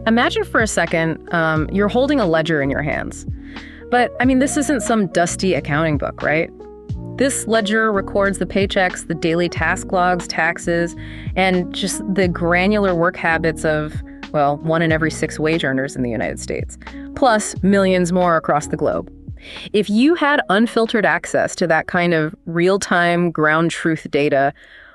Imagine for a second, you're holding a ledger in your hands. But, I mean, this isn't some dusty accounting book, right? This ledger records the paychecks, the daily task logs, taxes, and just the granular work habits of, well, 1 in every 6 wage earners in the United States, plus millions more across the globe. If you had unfiltered access to that kind of real-time ground truth data,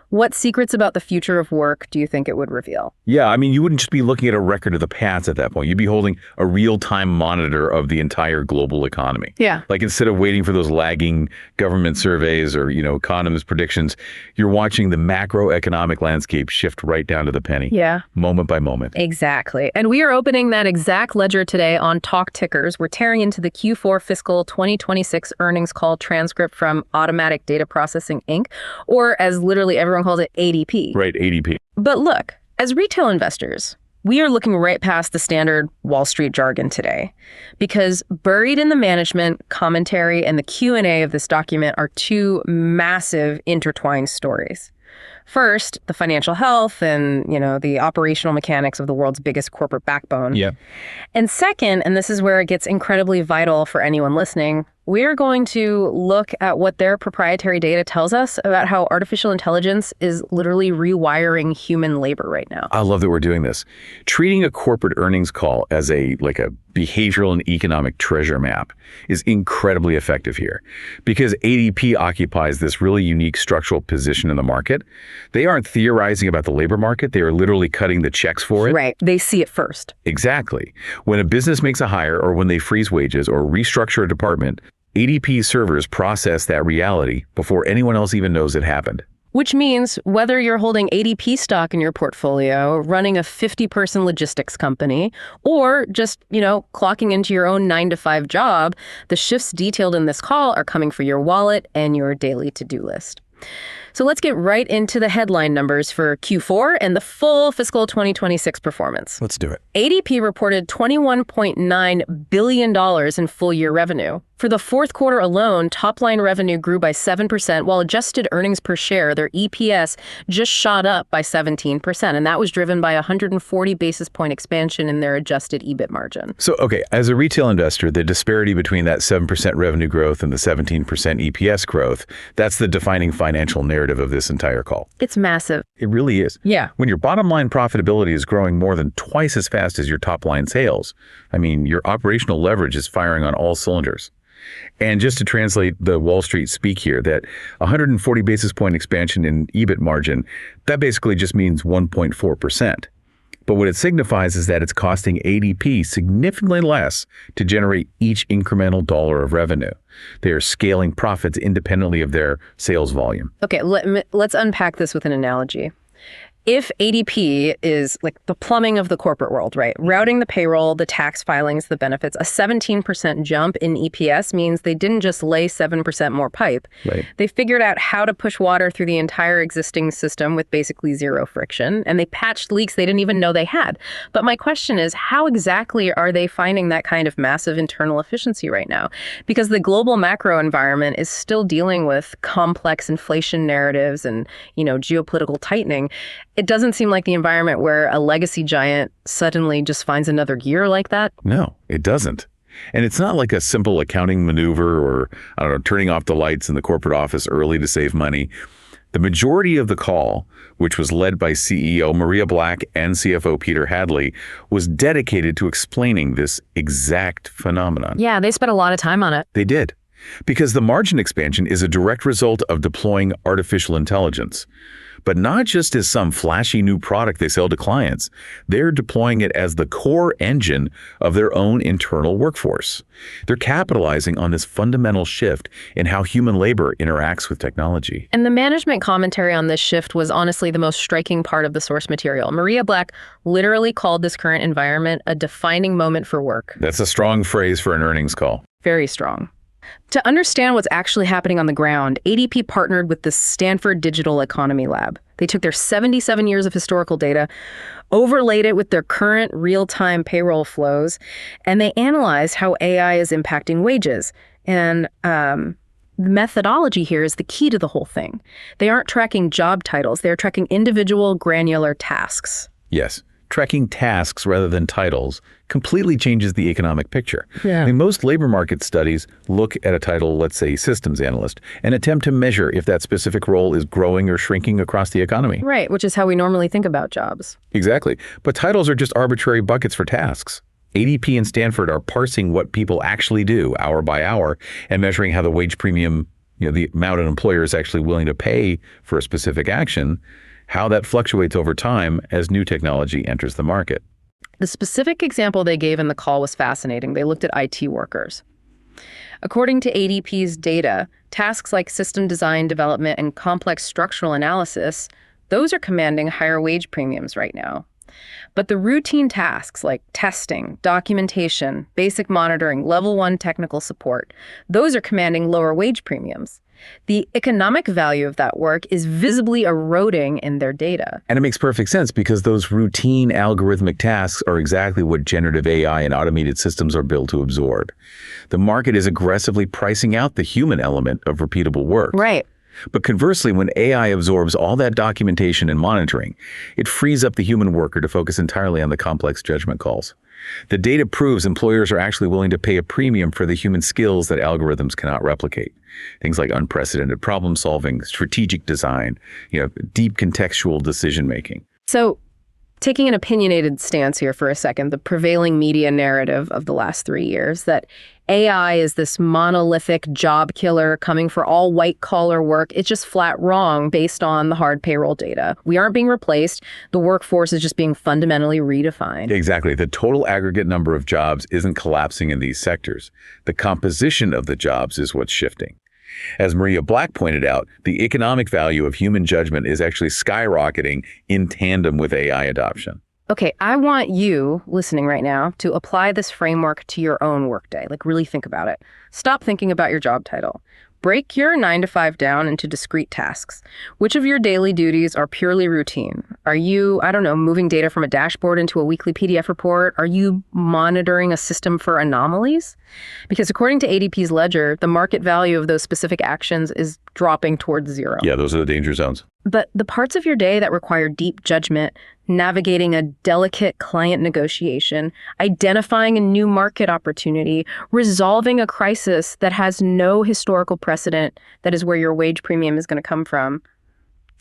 what secrets about the future of work do you think it would reveal? Yeah, I mean, you wouldn't just be looking at a record of the past at that point. You'd be holding a real-time monitor of the entire global economy. Yeah. Like instead of waiting for those lagging government surveys or, economists' predictions, you're watching the macroeconomic landscape shift right down to the penny. Yeah. Moment by moment. Exactly. And we are opening that exact ledger today on Talk Tickers. We're tearing into the Q4 fiscal 2026 earnings call transcript from Automatic Data Processing, Inc., or as literally everyone calls it, ADP. Right, ADP. But look, as retail investors, we are looking right past the standard Wall Street jargon today, because buried in the management, commentary, and the Q&A of this document are 2 massive intertwined stories. First, the financial health and, the operational mechanics of the world's biggest corporate backbone. Yeah. And second, and this is where it gets incredibly vital for anyone listening, we're going to look at what their proprietary data tells us about how artificial intelligence is literally rewiring human labor right now. I love that we're doing this. Treating a corporate earnings call as a behavioral and economic treasure map is incredibly effective here, because ADP occupies this really unique structural position in the market. They aren't theorizing about the labor market. They are literally cutting the checks for it. Right. They see it first. Exactly. When a business makes a hire or when they freeze wages or restructure a department, ADP servers process that reality before anyone else even knows it happened. Which means whether you're holding ADP stock in your portfolio, running a 50-person logistics company, or just, clocking into your own 9-to-5 job, the shifts detailed in this call are coming for your wallet and your daily to-do list. So let's get right into the headline numbers for Q4 and the full fiscal 2026 performance. Let's do it. ADP reported $21.9 billion in full-year revenue. For the fourth quarter alone, top-line revenue grew by 7%, while adjusted earnings per share, their EPS, just shot up by 17%. And that was driven by a 140 basis point expansion in their adjusted EBIT margin. So, okay, as a retail investor, the disparity between that 7% revenue growth and the 17% EPS growth, that's the defining financial narrative of this entire call. It's massive. It really is. Yeah. When your bottom line profitability is growing more than twice as fast as your top line sales, your operational leverage is firing on all cylinders. And just to translate the Wall Street speak here, that 140 basis point expansion in EBIT margin, that basically just means 1.4%. But what it signifies is that it's costing ADP significantly less to generate each incremental dollar of revenue. They are scaling profits independently of their sales volume. Okay, let's unpack this with an analogy. If ADP is like the plumbing of the corporate world, right? Routing the payroll, the tax filings, the benefits, a 17% jump in EPS means they didn't just lay 7% more pipe. Right. They figured out how to push water through the entire existing system with basically zero friction, and they patched leaks they didn't even know they had. But my question is, how exactly are they finding that kind of massive internal efficiency right now? Because the global macro environment is still dealing with complex inflation narratives and, geopolitical tightening. It doesn't seem like the environment where a legacy giant suddenly just finds another gear like that. No, it doesn't. And it's not like a simple accounting maneuver or, turning off the lights in the corporate office early to save money. The majority of the call, which was led by CEO Maria Black and CFO Peter Hadley, was dedicated to explaining this exact phenomenon. Yeah, they spent a lot of time on it. They did. Because the margin expansion is a direct result of deploying artificial intelligence. But not just as some flashy new product they sell to clients. They're deploying it as the core engine of their own internal workforce. They're capitalizing on this fundamental shift in how human labor interacts with technology. And the management commentary on this shift was honestly the most striking part of the source material. Maria Black literally called this current environment a defining moment for work. That's a strong phrase for an earnings call. Very strong. To understand what's actually happening on the ground, ADP partnered with the Stanford Digital Economy Lab. They took their 77 years of historical data, overlaid it with their current real-time payroll flows, and they analyzed how AI is impacting wages. And the methodology here is the key to the whole thing. They aren't tracking job titles. They're tracking individual granular tasks. Yes. tracking tasks rather than titles completely changes the economic picture. Yeah. I mean, most labor market studies look at a title, let's say systems analyst, and attempt to measure if that specific role is growing or shrinking across the economy. Right, which is how we normally think about jobs. Exactly. But titles are just arbitrary buckets for tasks. ADP and Stanford are parsing what people actually do hour by hour and measuring how the wage premium, the amount an employer is actually willing to pay for a specific action, how that fluctuates over time as new technology enters the market. The specific example they gave in the call was fascinating. They looked at IT workers. According to ADP's data, tasks like system design, development, and complex structural analysis, those are commanding higher wage premiums right now. But the routine tasks like testing, documentation, basic monitoring, level 1 technical support, those are commanding lower wage premiums. The economic value of that work is visibly eroding in their data. And it makes perfect sense because those routine algorithmic tasks are exactly what generative AI and automated systems are built to absorb. The market is aggressively pricing out the human element of repeatable work. Right. But conversely, when AI absorbs all that documentation and monitoring, it frees up the human worker to focus entirely on the complex judgment calls. The data proves employers are actually willing to pay a premium for the human skills that algorithms cannot replicate. Things like unprecedented problem solving, strategic design, deep contextual decision making. So, taking an opinionated stance here for a second, the prevailing media narrative of the last 3 years that AI is this monolithic job killer coming for all white-collar work, it's just flat wrong based on the hard payroll data. We aren't being replaced. The workforce is just being fundamentally redefined. Exactly. The total aggregate number of jobs isn't collapsing in these sectors. The composition of the jobs is what's shifting. As Maria Black pointed out, the economic value of human judgment is actually skyrocketing in tandem with AI adoption. Okay, I want you, listening right now, to apply this framework to your own workday. Like, really think about it. Stop thinking about your job title. Break your 9 to 5 down into discrete tasks. Which of your daily duties are purely routine? Are you, moving data from a dashboard into a weekly PDF report? Are you monitoring a system for anomalies? Because according to ADP's ledger, the market value of those specific actions is dropping towards zero. Yeah, those are the danger zones. But the parts of your day that require deep judgment, navigating a delicate client negotiation, identifying a new market opportunity, resolving a crisis that has no historical precedent, that is where your wage premium is going to come from.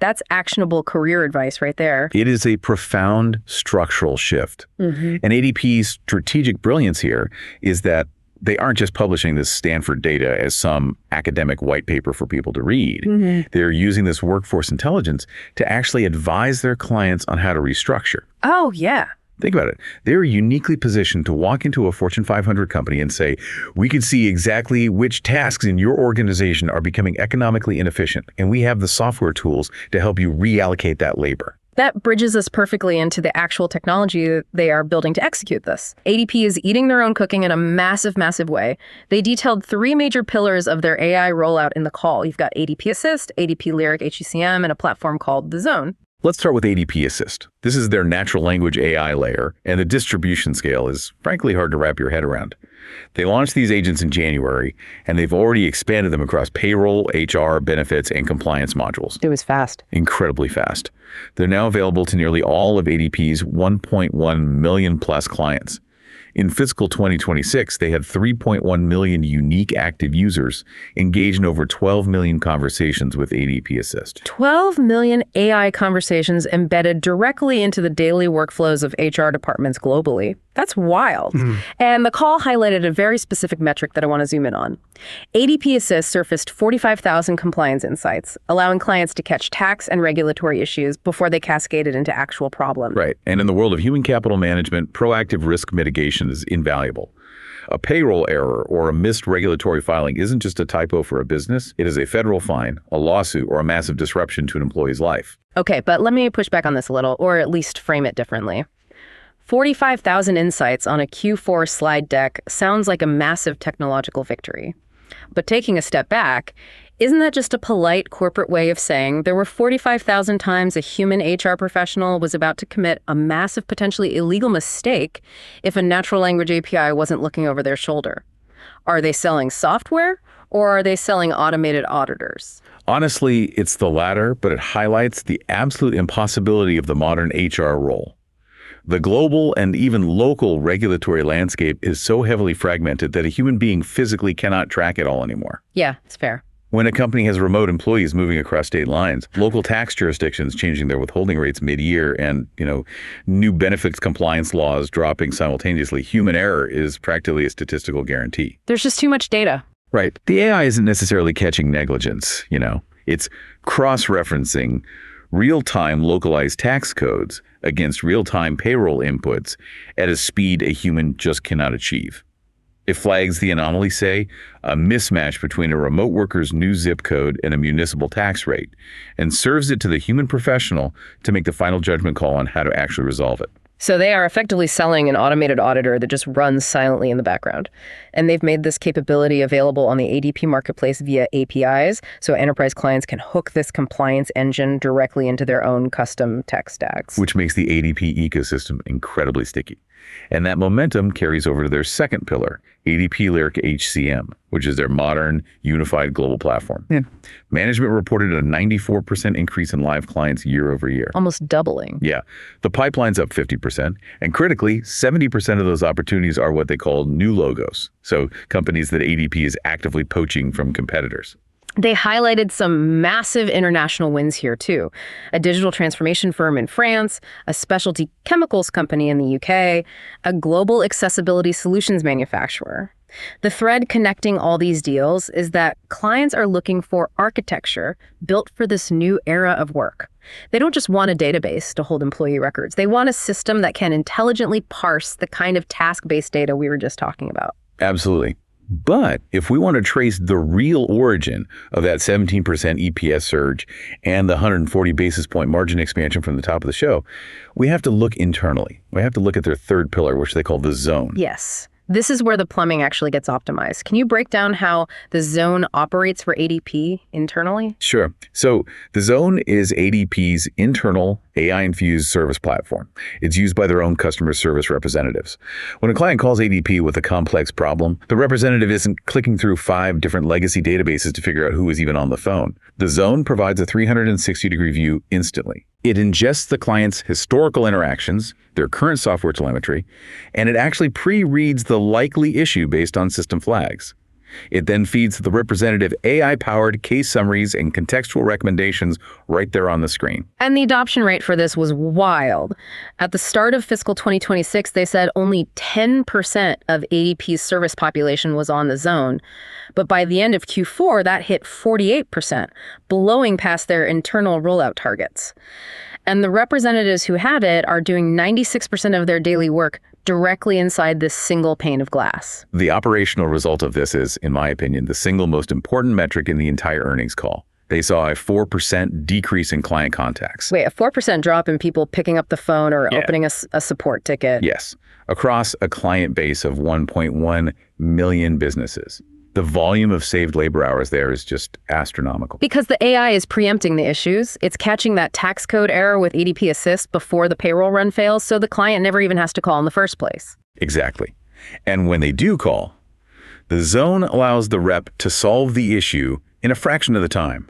That's actionable career advice right there. It is a profound structural shift. Mm-hmm. And ADP's strategic brilliance here is that they aren't just publishing this Stanford data as some academic white paper for people to read. Mm-hmm. They're using this workforce intelligence to actually advise their clients on how to restructure. Oh, yeah. Think about it. They're uniquely positioned to walk into a Fortune 500 company and say, we can see exactly which tasks in your organization are becoming economically inefficient, and we have the software tools to help you reallocate that labor. That bridges us perfectly into the actual technology that they are building to execute this. ADP is eating their own cooking in a massive, massive way. They detailed 3 major pillars of their AI rollout in the call. You've got ADP Assist, ADP Lyric HECM, and a platform called The Zone. Let's start with ADP Assist. This is their natural language AI layer, and the distribution scale is frankly hard to wrap your head around. They launched these agents in January, and they've already expanded them across payroll, HR, benefits, and compliance modules. It was fast. Incredibly fast. They're now available to nearly all of ADP's 1.1 million plus clients. In fiscal 2026, they had 3.1 million unique active users engaged in over 12 million conversations with ADP Assist. 12 million AI conversations embedded directly into the daily workflows of HR departments globally. That's wild. And the call highlighted a very specific metric that I want to zoom in on. ADP Assist surfaced 45,000 compliance insights, allowing clients to catch tax and regulatory issues before they cascaded into actual problems. Right. And in the world of human capital management, proactive risk mitigation is invaluable. A payroll error or a missed regulatory filing isn't just a typo for a business. It is a federal fine, a lawsuit, or a massive disruption to an employee's life. Okay, but let me push back on this a little, or at least frame it differently. 45,000 insights on a Q4 slide deck sounds like a massive technological victory. But taking a step back, isn't that just a polite corporate way of saying there were 45,000 times a human HR professional was about to commit a massive, potentially illegal mistake if a natural language API wasn't looking over their shoulder? Are they selling software, or are they selling automated auditors? Honestly, it's the latter, but it highlights the absolute impossibility of the modern HR role. The global and even local regulatory landscape is so heavily fragmented that a human being physically cannot track it all anymore. Yeah, it's fair. When a company has remote employees moving across state lines, local tax jurisdictions changing their withholding rates mid-year, and new benefits compliance laws dropping simultaneously, human error is practically a statistical guarantee. There's just too much data. Right. The AI isn't necessarily catching negligence, It's cross-referencing real-time localized tax codes against real-time payroll inputs at a speed a human just cannot achieve. It flags the anomaly, say, a mismatch between a remote worker's new zip code and a municipal tax rate, and serves it to the human professional to make the final judgment call on how to actually resolve it. So they are effectively selling an automated auditor that just runs silently in the background. And they've made this capability available on the ADP marketplace via APIs, so enterprise clients can hook this compliance engine directly into their own custom tech stacks. Which makes the ADP ecosystem incredibly sticky. And that momentum carries over to their second pillar, ADP Lyric HCM, which is their modern, unified global platform. Yeah. Management reported a 94% increase in live clients year over year. Almost doubling. Yeah. The pipeline's up 50%. And critically, 70% of those opportunities are what they call new logos. So companies that ADP is actively poaching from competitors. They highlighted some massive international wins here, too. A digital transformation firm in France, a specialty chemicals company in the UK, a global accessibility solutions manufacturer. The thread connecting all these deals is that clients are looking for architecture built for this new era of work. They don't just want a database to hold employee records. They want a system that can intelligently parse the kind of task-based data we were just talking about. Absolutely. But if we want to trace the real origin of that 17% EPS surge and the 140 basis point margin expansion from the top of the show, we have to look internally. We have to look at their third pillar, which they call the zone. Yes. This is where the plumbing actually gets optimized. Can you break down how the zone operates for ADP internally? Sure. So the zone is ADP's internal AI-infused service platform. It's used by their own customer service representatives. When a client calls ADP with a complex problem, the representative isn't clicking through 5 different legacy databases to figure out who is even on the phone. The zone provides a 360-degree view instantly. It ingests the client's historical interactions, their current software telemetry, and it actually pre-reads the likely issue based on system flags. It then feeds the representative AI-powered case summaries and contextual recommendations right there on the screen. And the adoption rate for this was wild. At the start of fiscal 2026, they said only 10% of ADP's service population was on the zone. But by the end of Q4, that hit 48%, blowing past their internal rollout targets. And the representatives who had it are doing 96% of their daily work directly inside this single pane of glass. The operational result of this is, in my opinion, the single most important metric in the entire earnings call. They saw a 4% decrease in client contacts. Wait, a 4% drop in people picking up the phone or opening a support ticket? Yes, across a client base of 1.1 million businesses. The volume of saved labor hours there is just astronomical. Because the AI is preempting the issues. It's catching that tax code error with ADP Assist before the payroll run fails, so the client never even has to call in the first place. Exactly. And when they do call, the zone allows the rep to solve the issue in a fraction of the time.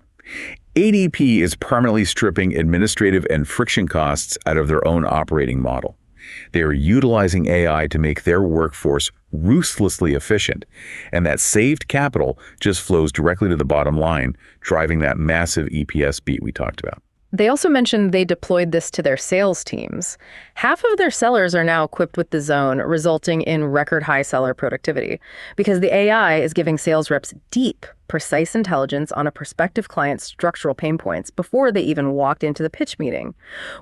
ADP is permanently stripping administrative and friction costs out of their own operating model. They are utilizing AI to make their workforce ruthlessly efficient, and that saved capital just flows directly to the bottom line, driving that massive EPS beat we talked about. They also mentioned they deployed this to their sales teams. Half of their sellers are now equipped with the zone, resulting in record high seller productivity, because the AI is giving sales reps deep, precise intelligence on a prospective client's structural pain points before they even walked into the pitch meeting.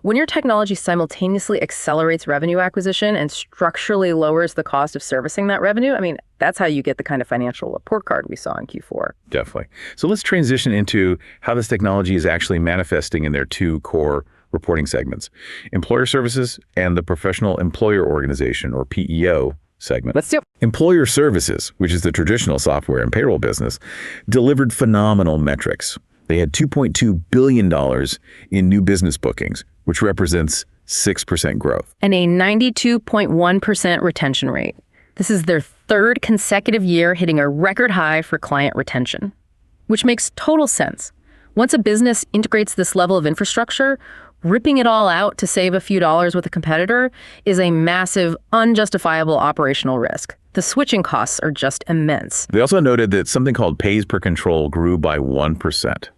When your technology simultaneously accelerates revenue acquisition and structurally lowers the cost of servicing that revenue, that's how you get the kind of financial report card we saw in Q4. Definitely. So let's transition into how this technology is actually manifesting in their 2 core reporting segments, employer services and the professional employer organization, or PEO, segment. Let's do it. Employer services, which is the traditional software and payroll business, delivered phenomenal metrics. They had $2.2 billion in new business bookings, which represents 6% growth. And a 92.1% retention rate. This is their 3rd consecutive year hitting a record high for client retention, which makes total sense. Once a business integrates this level of infrastructure, Ripping it all out to save a few dollars with a competitor is a massive, unjustifiable operational risk. The switching costs are just immense. They also noted that something called pays per control grew by 1%.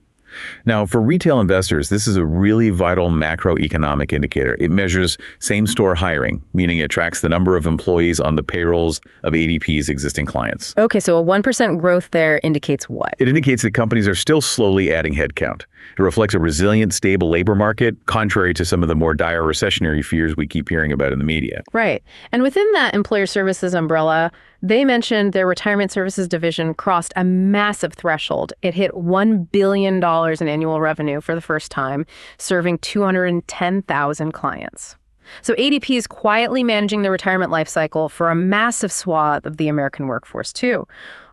Now, for retail investors, this is a really vital macroeconomic indicator. It measures same-store hiring, meaning it tracks the number of employees on the payrolls of ADP's existing clients. Okay, so a 1% growth there indicates what? It indicates that companies are still slowly adding headcount. It reflects a resilient, stable labor market, contrary to some of the more dire recessionary fears we keep hearing about in the media. Right. And within that employer services umbrella, they mentioned their retirement services division crossed a massive threshold. It hit $1 billion in annual revenue for the first time, serving 210,000 clients. So ADP is quietly managing the retirement life cycle for a massive swath of the American workforce, too.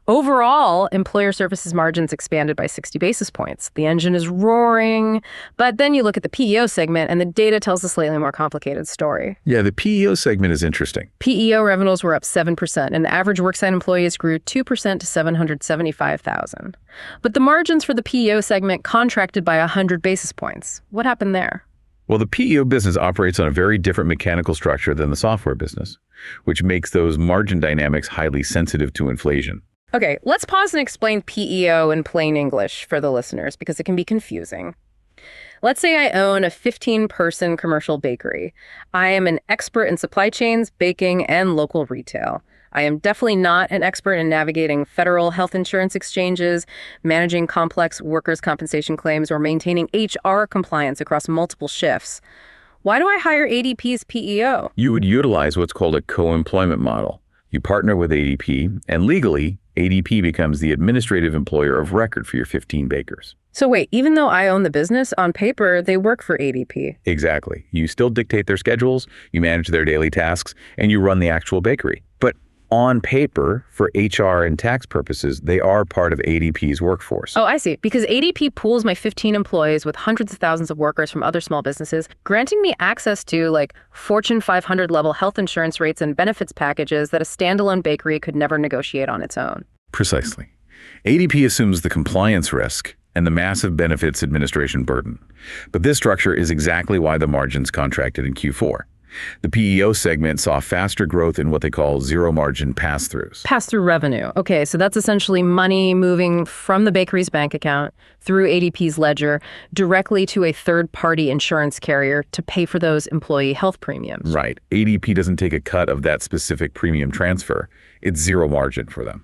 Overall, employer services margins expanded by 60 basis points. The engine is roaring, but then you look at the PEO segment and the data tells a slightly more complicated story. Yeah, the PEO segment is interesting. PEO revenues were up 7%, and the average worksite employees grew 2% to 775,000. But the margins for the PEO segment contracted by 100 basis points. What happened there? Well, the PEO business operates on a very different mechanical structure than the software business, which makes those margin dynamics highly sensitive to inflation. Okay, let's pause and explain PEO in plain English for the listeners because it can be confusing. Let's say I own a 15-person commercial bakery. I am an expert in supply chains, baking, and local retail. I am definitely not an expert in navigating federal health insurance exchanges, managing complex workers' compensation claims, or maintaining HR compliance across multiple shifts. Why do I hire ADP's PEO? You would utilize what's called a co-employment model. You partner with ADP, and legally, ADP becomes the administrative employer of record for your 15 bakers. So wait, even though I own the business, on paper, they work for ADP. Exactly. You still dictate their schedules, you manage their daily tasks, and you run the actual bakery. But on paper, for HR and tax purposes, they are part of ADP's workforce. Oh, I see. Because ADP pools my 15 employees with hundreds of thousands of workers from other small businesses, granting me access to, like, Fortune 500 level health insurance rates and benefits packages that a standalone bakery could never negotiate on its own. Precisely. ADP assumes the compliance risk and the massive benefits administration burden. But this structure is exactly why the margins contracted in Q4. The PEO segment saw faster growth in what they call zero-margin pass-throughs. Pass-through revenue. Okay, so that's essentially money moving from the bakery's bank account through ADP's ledger directly to a third-party insurance carrier to pay for those employee health premiums. Right. ADP doesn't take a cut of that specific premium transfer. It's zero margin for them.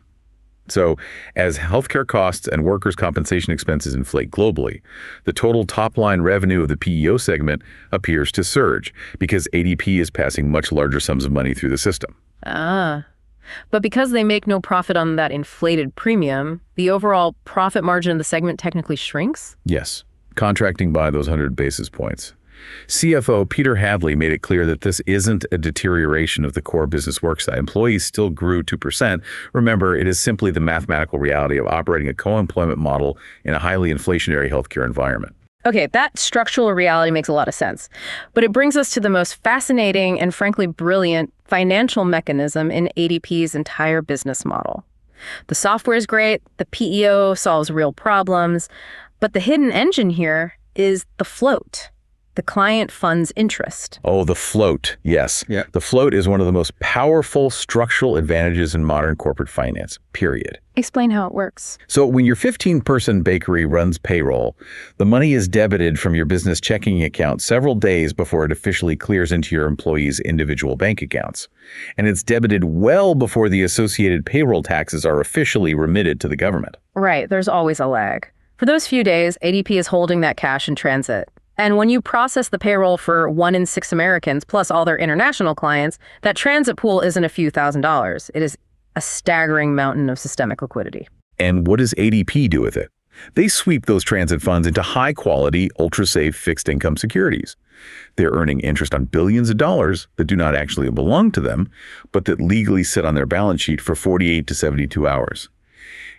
So as healthcare costs and workers' compensation expenses inflate globally, the total top-line revenue of the PEO segment appears to surge because ADP is passing much larger sums of money through the system. But because they make no profit on that inflated premium, the overall profit margin of the segment technically shrinks? Yes, contracting by those 100 basis points. CFO Peter Hadley made it clear that this isn't a deterioration of the core business worksite. Employees still grew 2%. Remember, it is simply the mathematical reality of operating a co-employment model in a highly inflationary healthcare environment. Okay, that structural reality makes a lot of sense. But it brings us to the most fascinating and frankly brilliant financial mechanism in ADP's entire business model. The software is great, the PEO solves real problems, but the hidden engine here is the float. The client funds interest. Oh, the float. Yes. Yeah. The float is one of the most powerful structural advantages in modern corporate finance, period. Explain how it works. So when your 15-person bakery runs payroll, the money is debited from your business checking account several days before it officially clears into your employees' individual bank accounts. And it's debited well before the associated payroll taxes are officially remitted to the government. Right. There's always a lag. For those few days, ADP is holding that cash in transit. And when you process the payroll for 1 in 6 Americans, plus all their international clients, that transit pool isn't a few $1,000s. It is a staggering mountain of systemic liquidity. And what does ADP do with it? They sweep those transit funds into high-quality, ultra-safe fixed income securities. They're earning interest on billions of dollars that do not actually belong to them, but that legally sit on their balance sheet for 48 to 72 hours.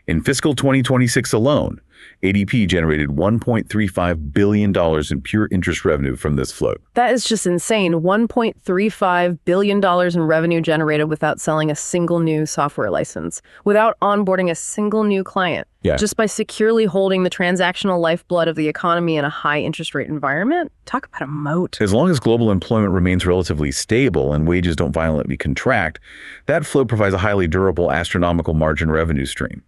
In fiscal 2026 alone, ADP generated $1.35 billion in pure interest revenue from this float. That is just insane. $1.35 billion in revenue generated without selling a single new software license, without onboarding a single new client. Yeah. Just by securely holding the transactional lifeblood of the economy in a high interest rate environment. Talk about a moat. As long as global employment remains relatively stable and wages don't violently contract, that float provides a highly durable, astronomical margin revenue stream.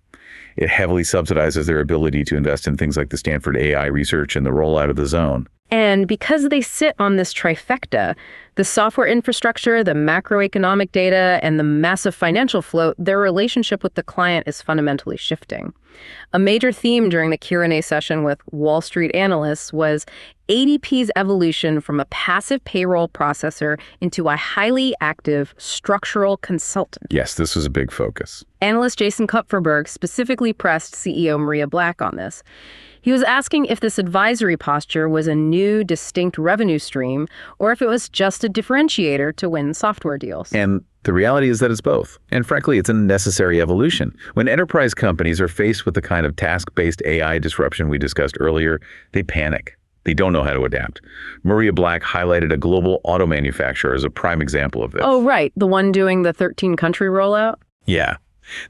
It heavily subsidizes their ability to invest in things like the Stanford AI research and the rollout of the zone. And because they sit on this trifecta, the software infrastructure, the macroeconomic data, and the massive financial float, their relationship with the client is fundamentally shifting. A major theme during the Q&A session with Wall Street analysts was ADP's evolution from a passive payroll processor into a highly active structural consultant. Yes, this was a big focus. Analyst Jason Kupferberg specifically pressed CEO Maria Black on this. He was asking if this advisory posture was a new, distinct revenue stream, or if it was just a differentiator to win software deals. And the reality is that it's both. And frankly, it's a necessary evolution. When enterprise companies are faced with the kind of task-based AI disruption we discussed earlier, they panic. They don't know how to adapt. Maria Black highlighted a global auto manufacturer as a prime example of this. Oh, right. The one doing the 13-country rollout? Yeah.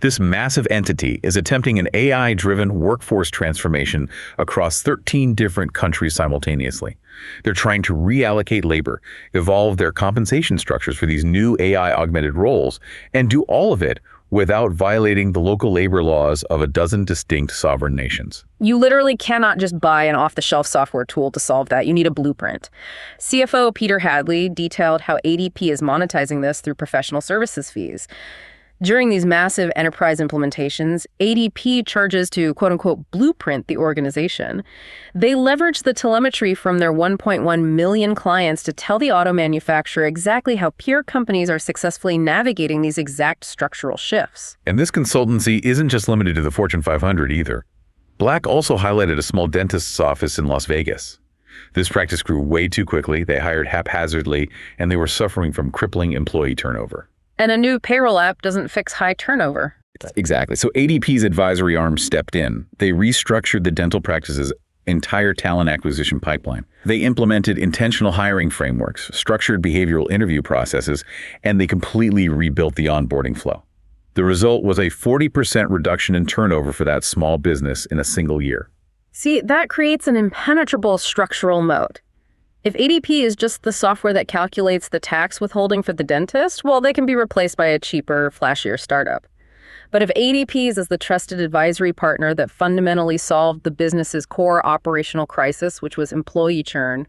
This massive entity is attempting an AI-driven workforce transformation across 13 different countries simultaneously. They're trying to reallocate labor, evolve their compensation structures for these new AI-augmented roles, and do all of it without violating the local labor laws of a dozen distinct sovereign nations. You literally cannot just buy an off-the-shelf software tool to solve that. You need a blueprint. CFO Peter Hadley detailed how ADP is monetizing this through professional services fees. During these massive enterprise implementations, ADP charges to quote-unquote blueprint the organization. They leverage the telemetry from their 1.1 million clients to tell the auto manufacturer exactly how peer companies are successfully navigating these exact structural shifts. And this consultancy isn't just limited to the Fortune 500 either. Black also highlighted a small dentist's office in Las Vegas. This practice grew way too quickly, they hired haphazardly, and they were suffering from crippling employee turnover. And a new payroll app doesn't fix high turnover. Exactly. So ADP's advisory arm stepped in. They restructured the dental practice's entire talent acquisition pipeline. They implemented intentional hiring frameworks, structured behavioral interview processes, and they completely rebuilt the onboarding flow. The result was a 40% reduction in turnover for that small business in a single year. See, that creates an impenetrable structural moat. If ADP is just the software that calculates the tax withholding for the dentist, well, they can be replaced by a cheaper, flashier startup. But if ADP is the trusted advisory partner that fundamentally solved the business's core operational crisis, which was employee churn,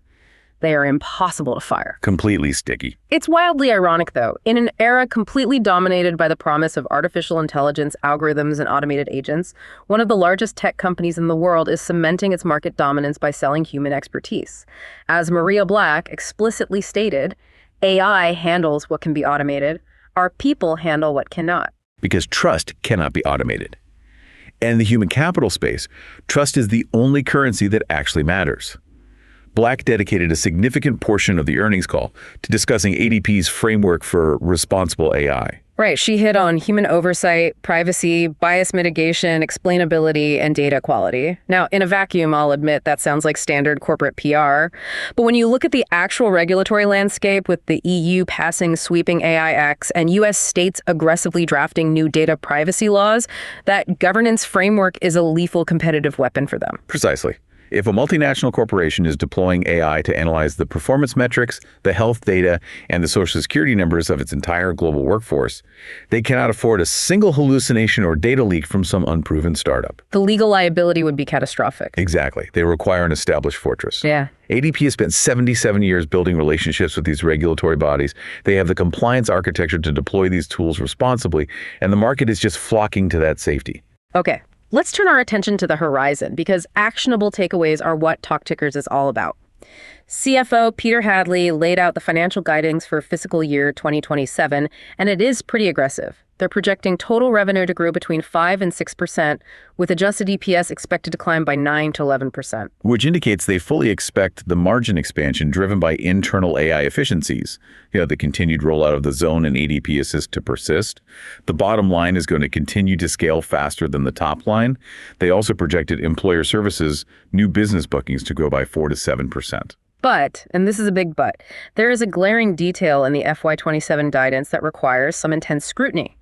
they are impossible to fire. Completely sticky. It's wildly ironic, though. In an era completely dominated by the promise of artificial intelligence, algorithms, and automated agents, one of the largest tech companies in the world is cementing its market dominance by selling human expertise. As Maria Black explicitly stated, AI handles what can be automated. Our people handle what cannot. Because trust cannot be automated. And in the human capital space, trust is the only currency that actually matters. Black dedicated a significant portion of the earnings call to discussing ADP's framework for responsible AI. Right. She hit on human oversight, privacy, bias mitigation, explainability, and data quality. Now, in a vacuum, I'll admit that sounds like standard corporate PR. But when you look at the actual regulatory landscape with the EU passing sweeping AI acts and US states aggressively drafting new data privacy laws, that governance framework is a lethal competitive weapon for them. Precisely. If a multinational corporation is deploying AI to analyze the performance metrics, the health data, and the social security numbers of its entire global workforce, they cannot afford a single hallucination or data leak from some unproven startup. The legal liability would be catastrophic. Exactly. They require an established fortress. Yeah. ADP has spent 77 years building relationships with these regulatory bodies. They have the compliance architecture to deploy these tools responsibly, and the market is just flocking to that safety. Okay. Let's turn our attention to the horizon, because actionable takeaways are what Talk Tickers is all about. CFO Peter Hadley laid out the financial guidance for fiscal year 2027, and it is pretty aggressive. They're projecting total revenue to grow between 5 and 6%, with adjusted EPS expected to climb by 9 to 11%. Which indicates they fully expect the margin expansion driven by internal AI efficiencies. The continued rollout of the Zone and ADP Assist to persist. The bottom line is going to continue to scale faster than the top line. They also projected employer services new business bookings to grow by 4 to 7%. But, and this is a big but, there is a glaring detail in the FY27 guidance that requires some intense scrutiny.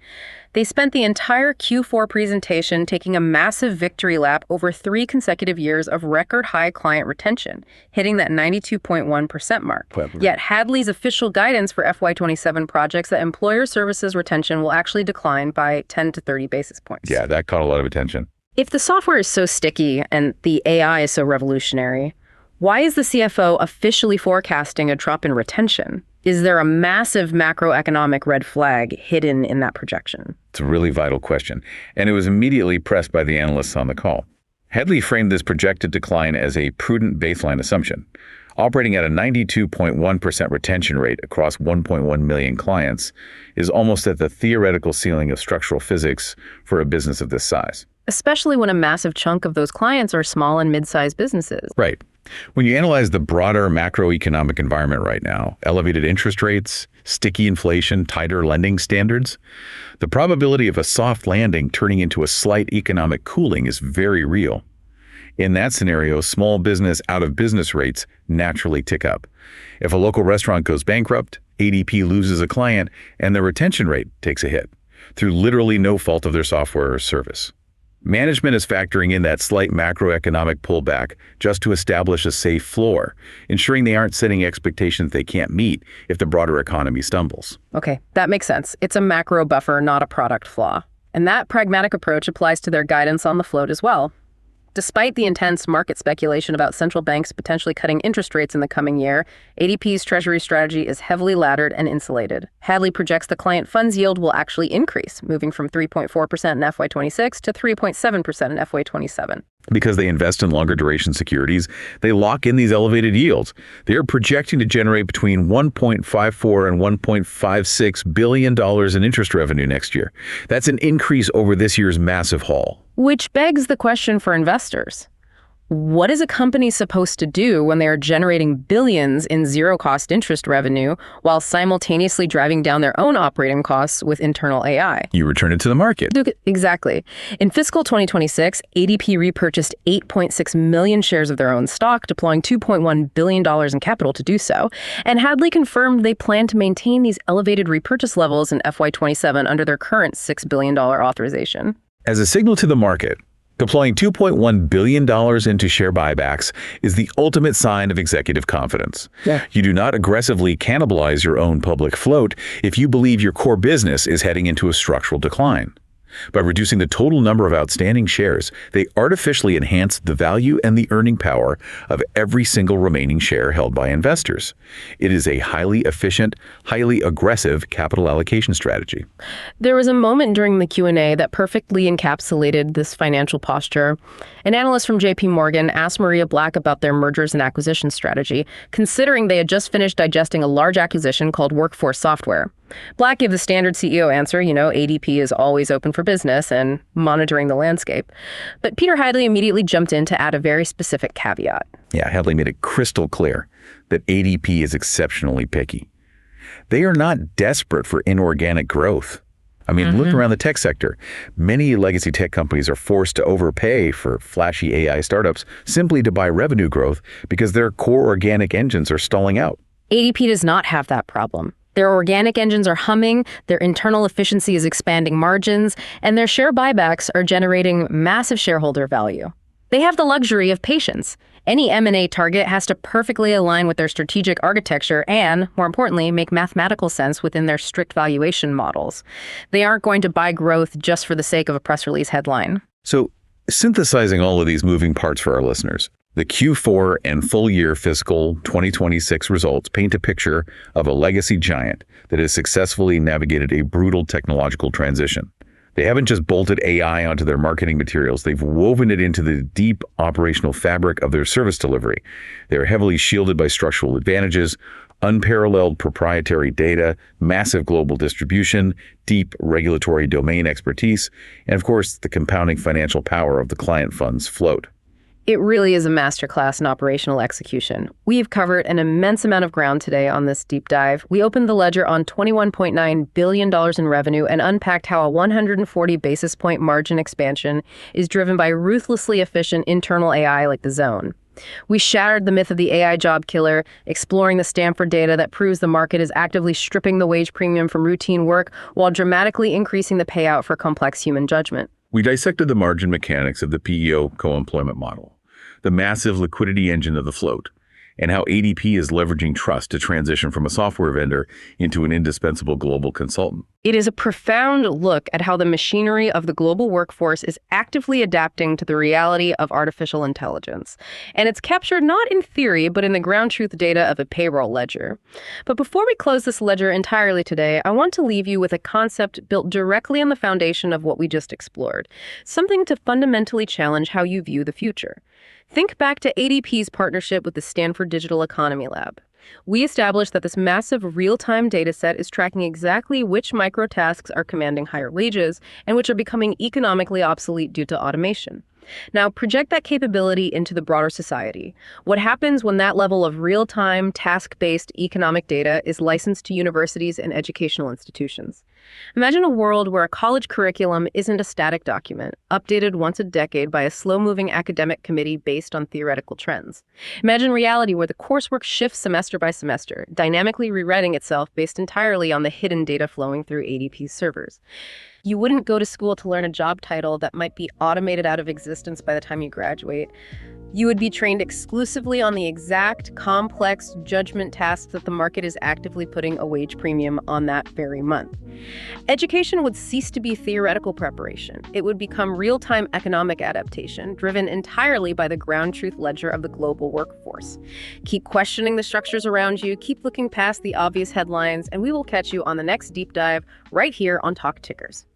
They spent the entire Q4 presentation taking a massive victory lap over 3 consecutive years of record high client retention, hitting that 92.1% mark. Yet Hadley's official guidance for FY27 projects that employer services retention will actually decline by 10 to 30 basis points. Yeah, that caught a lot of attention. If the software is so sticky and the AI is so revolutionary, why is the CFO officially forecasting a drop in retention? Is there a massive macroeconomic red flag hidden in that projection? It's a really vital question, and it was immediately pressed by the analysts on the call. Hadley framed this projected decline as a prudent baseline assumption. Operating at a 92.1% retention rate across 1.1 million clients is almost at the theoretical ceiling of structural physics for a business of this size. Especially when a massive chunk of those clients are small and mid-sized businesses. Right. When you analyze the broader macroeconomic environment right now, elevated interest rates, sticky inflation, tighter lending standards, the probability of a soft landing turning into a slight economic cooling is very real. In that scenario, small business out-of-business rates naturally tick up. If a local restaurant goes bankrupt, ADP loses a client, and their retention rate takes a hit, through literally no fault of their software or service. Management is factoring in that slight macroeconomic pullback just to establish a safe floor, ensuring they aren't setting expectations they can't meet if the broader economy stumbles. Okay, that makes sense. It's a macro buffer, not a product flaw. And that pragmatic approach applies to their guidance on the float as well. Despite the intense market speculation about central banks potentially cutting interest rates in the coming year, ADP's treasury strategy is heavily laddered and insulated. Hadley projects the client funds yield will actually increase, moving from 3.4% in FY26 to 3.7% in FY27. Because they invest in longer duration securities, they lock in these elevated yields. They are projecting to generate between $1.54 and $1.56 billion in interest revenue next year. That's an increase over this year's massive haul. Which begs the question for investors. What is a company supposed to do when they are generating billions in zero-cost interest revenue while simultaneously driving down their own operating costs with internal AI? You return it to the market. Exactly. In fiscal 2026, ADP repurchased 8.6 million shares of their own stock, deploying $2.1 billion in capital to do so. And Hadley confirmed they plan to maintain these elevated repurchase levels in FY27 under their current $6 billion authorization. As a signal to the market, deploying $2.1 billion into share buybacks is the ultimate sign of executive confidence. You do not aggressively cannibalize your own public float if you believe your core business is heading into a structural decline. By reducing the total number of outstanding shares, they artificially enhance the value and the earning power of every single remaining share held by investors. It is a highly efficient, highly aggressive capital allocation strategy. There was a moment during the Q&A that perfectly encapsulated this financial posture. An analyst from JP Morgan asked Maria Black about their mergers and acquisitions strategy, considering they had just finished digesting a large acquisition called Workforce Software. Black gave the standard CEO answer, ADP is always open for business and monitoring the landscape. But Peter Hadley immediately jumped in to add a very specific caveat. Yeah, Hadley made it crystal clear that ADP is exceptionally picky. They are not desperate for inorganic growth. Look around the tech sector. Many legacy tech companies are forced to overpay for flashy AI startups simply to buy revenue growth because their core organic engines are stalling out. ADP does not have that problem. Their organic engines are humming, their internal efficiency is expanding margins, and their share buybacks are generating massive shareholder value. They have the luxury of patience. Any M&A target has to perfectly align with their strategic architecture and, more importantly, make mathematical sense within their strict valuation models. They aren't going to buy growth just for the sake of a press release headline. So, synthesizing all of these moving parts for our listeners, the Q4 and full-year fiscal 2026 results paint a picture of a legacy giant that has successfully navigated a brutal technological transition. They haven't just bolted AI onto their marketing materials, they've woven it into the deep operational fabric of their service delivery. They're heavily shielded by structural advantages, unparalleled proprietary data, massive global distribution, deep regulatory domain expertise, and of course, the compounding financial power of the client funds float. It really is a masterclass in operational execution. We've covered an immense amount of ground today on this deep dive. We opened the ledger on $21.9 billion in revenue and unpacked how a 140 basis point margin expansion is driven by ruthlessly efficient internal AI like the Zone. We shattered the myth of the AI job killer, exploring the Stanford data that proves the market is actively stripping the wage premium from routine work while dramatically increasing the payout for complex human judgment. We dissected the margin mechanics of the PEO co-employment model, the massive liquidity engine of the float, and how ADP is leveraging trust to transition from a software vendor into an indispensable global consultant. It is a profound look at how the machinery of the global workforce is actively adapting to the reality of artificial intelligence. And it's captured not in theory, but in the ground truth data of a payroll ledger. But before we close this ledger entirely today, I want to leave you with a concept built directly on the foundation of what we just explored, something to fundamentally challenge how you view the future. Think back to ADP's partnership with the Stanford Digital Economy Lab. We established that this massive real-time data set is tracking exactly which microtasks are commanding higher wages and which are becoming economically obsolete due to automation. Now, project that capability into the broader society. What happens when that level of real-time, task-based economic data is licensed to universities and educational institutions? Imagine a world where a college curriculum isn't a static document, updated once a decade by a slow-moving academic committee based on theoretical trends. Imagine reality where the coursework shifts semester by semester, dynamically rewriting itself based entirely on the hidden data flowing through ADP's servers. You wouldn't go to school to learn a job title that might be automated out of existence by the time you graduate. You would be trained exclusively on the exact, complex judgment tasks that the market is actively putting a wage premium on that very month. Education would cease to be theoretical preparation. It would become real-time economic adaptation, driven entirely by the ground truth ledger of the global workforce. Keep questioning the structures around you, keep looking past the obvious headlines, and we will catch you on the next deep dive right here on Talk Tickers.